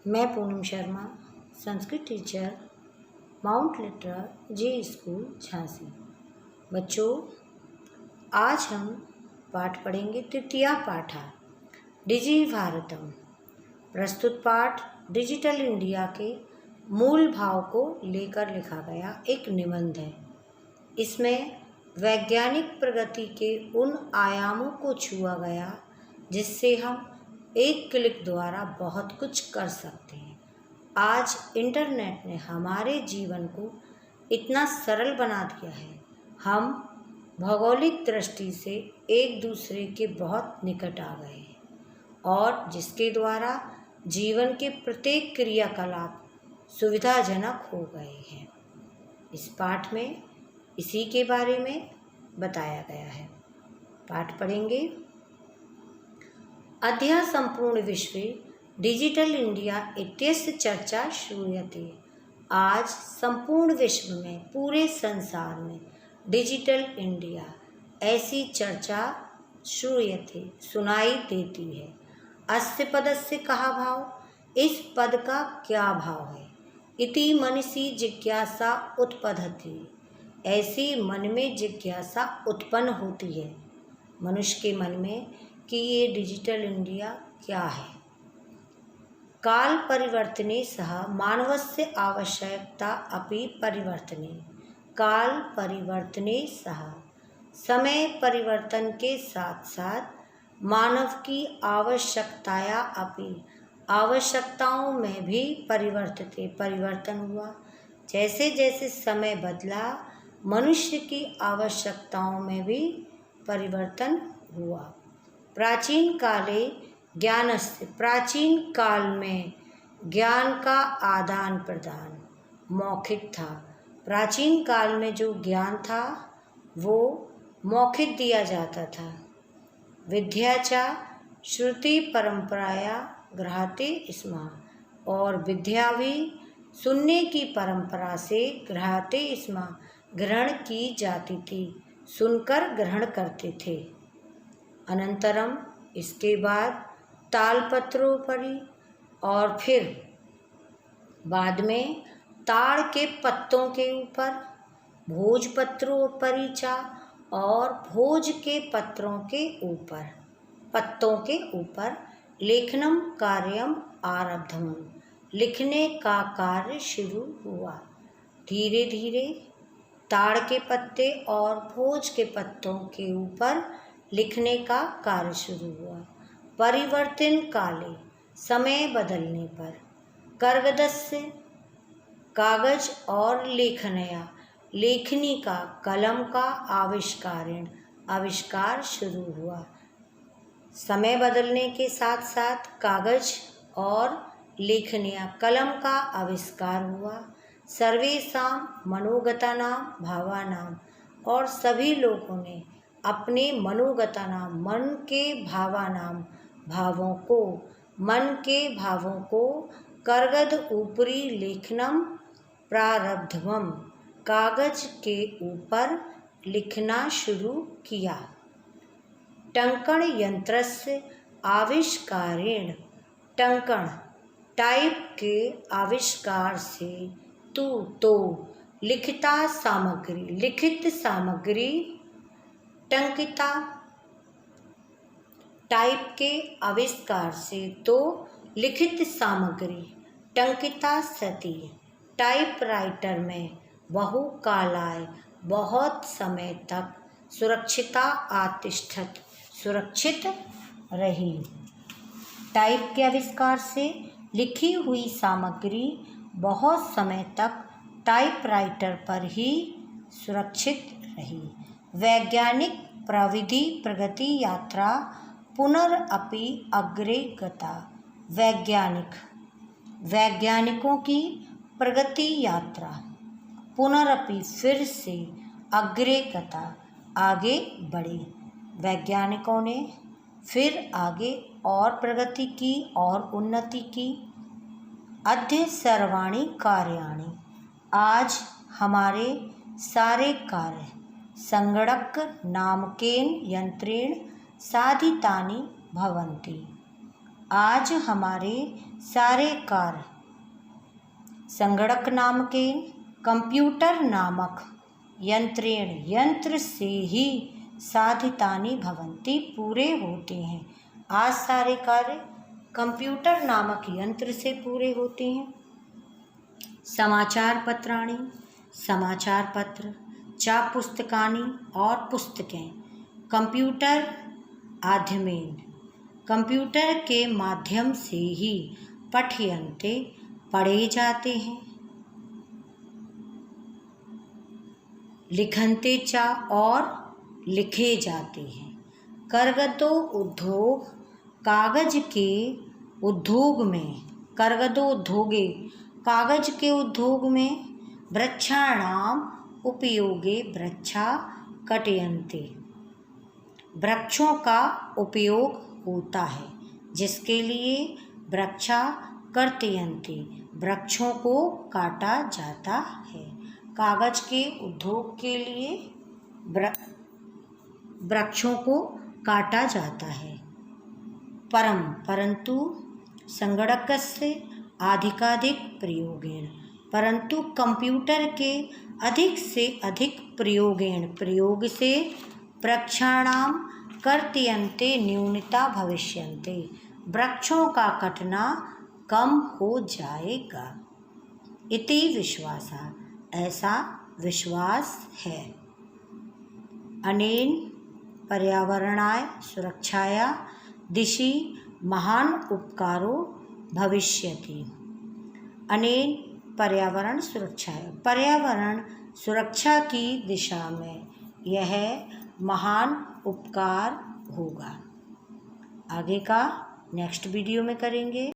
मैं Poonam Sharma, Sanskrit teacher, Mount Litera Zee School Jhansi. बच्चों, आज हम पाठ पढ़ेंगे तृतीया पाठा डिजि भारतम। प्रस्तुत पाठ डिजिटल इंडिया के मूल भाव को लेकर लिखा गया एक निबंध है। इसमें वैज्ञानिक प्रगति के उन आयामों को छुआ गया जिससे हम एक क्लिक द्वारा बहुत कुछ कर सकते हैं। आज इंटरनेट ने हमारे जीवन को इतना सरल बना दिया है। हम भौगोलिक दृष्टि से एक दूसरे के बहुत निकट आ गए हैं और जिसके द्वारा जीवन के प्रत्येक क्रियाकलाप सुविधाजनक हो गए हैं। इस पाठ में इसी के बारे में बताया गया है। पाठ पढ़ेंगे। अद्य संपूर्ण विश्वे डिजिटल इंडिया इत्यस्य चर्चा श्रूयते। आज संपूर्ण विश्व में, पूरे संसार में डिजिटल इंडिया ऐसी चर्चा श्रूयते सुनाई देती है। अस्य पदस्य कहा भाव, इस पद का क्या भाव है। इति मनसि जिज्ञासा उत्पद्यते, ऐसी मन में जिज्ञासा उत्पन्न होती है मनुष्य के मन में कि ये डिजिटल इंडिया क्या है। काल परिवर्तने सह मानवस्य आवश्यकता अपि परिवर्तने। काल परिवर्तने सह, समय परिवर्तन के साथ साथ मानव की आवश्यकताया अपि, आवश्यकताओं में भी परिवर्तन हुआ। जैसे जैसे समय बदला मनुष्य की आवश्यकताओं में भी परिवर्तन हुआ। प्राचीन काले ज्ञानस्य, प्राचीन काल में ज्ञान का आदान प्रदान मौखिक था। प्राचीन काल में जो ज्ञान था वो मौखिक दिया जाता था। विद्या च श्रुति परंपराया गृह्यते स्म, और विद्या भी सुनने की परंपरा से गृह्यते स्म, ग्रहण की जाती थी, सुनकर ग्रहण करते थे। अनंतरम, इसके बाद तालपत्रोपरि, और फिर बाद में ताड़ के पत्तों के ऊपर, भोजपत्रोपरि च, और भोज के पत्रों के ऊपर, पत्तों के ऊपर लेखनम कार्यम आरब्धम, लिखने का कार्य शुरू हुआ। धीरे धीरे ताड़ के पत्ते और भोज के पत्तों के ऊपर लिखने का कार्य शुरू हुआ। परिवर्तन काले, समय बदलने पर, कर्गदस्य, कागज और लेखनया, लेखनी का, कलम का आविष्कारण, आविष्कार शुरू हुआ। समय बदलने के साथ साथ कागज और लेखनिया, कलम का आविष्कार हुआ। सर्वेषां मनोगतानां भावानां, और सभी लोगों ने अपने मनोगतानां, मन के भावानां, भावों को, मन के भावों को कर्गद ऊपरी लेखनम प्रारब्धवम, कागज के ऊपर लिखना शुरू किया। टंकण यंत्रस्य आविष्कारेण, टंकण टाइप के आविष्कार से तो लिखिता सामग्री, लिखित सामग्री, टंकिता टाइप के आविष्कार से तो लिखित सामग्री, टंकिता सती, टाइपराइटर में बहुकालाय, बहुत समय तक, सुरक्षिता आतिष्ठत, सुरक्षित रही। टाइप के आविष्कार से लिखी हुई सामग्री बहुत समय तक टाइपराइटर पर ही सुरक्षित रही। वैज्ञानिक प्रविधि प्रगति यात्रा पुनरअपि अग्रे गता। वैज्ञानिकों की प्रगति यात्रा पुनरअपि, फिर से, अग्रे गता, आगे बढ़ी। वैज्ञानिकों ने फिर आगे और प्रगति की और उन्नति की। अद्य सर्वाणि कार्याणि, आज हमारे सारे कार्य संगणक नामकेन यंत्रेण साधितानि भवन्ति। आज हमारे सारे कार्य संगणक नाम के कंप्यूटर नामक यंत्र से ही साधितानि भवन्ति पूरे होते हैं। आज सारे कार्य कंप्यूटर नामक यंत्र से पूरे होते हैं। समाचार पत्र चा पुस्तकानि और पुस्तकें कंप्यूटर आध्यमेन कंप्यूटर के माध्यम से ही पठ्यन्ते पढ़े जाते हैं। लिखन्ते चा और लिखे जाते हैं। करगतो उद्योग कागज के उद्योग में कागज के उद्योग में वृक्षाणाम उपयोगे वृक्षा कटयन्ते वृक्षों का उपयोग होता है जिसके लिए वृक्षा कर्तयन्ते वृक्षों को काटा जाता है। कागज के उद्योग के लिए वृक्षों को काटा जाता है। परंतु संगणकस्य अधिकाधिक प्रयोगेण परंतु कंप्यूटर के अधिक से अधिक प्रयोग से वृक्षाणाम कर्तयन्ते न्यूनता भविष्यन्ते वृक्षों का कटना कम हो जाएगा। इति विश्वासा ऐसा विश्वास है। अनेन पर्यावरणाय सुरक्षाया दिशि महान उपकारो भविष्यति। अनेन पर्यावरण सुरक्षा की दिशा में यह महान उपकार होगा। आगे का नेक्स्ट वीडियो में करेंगे।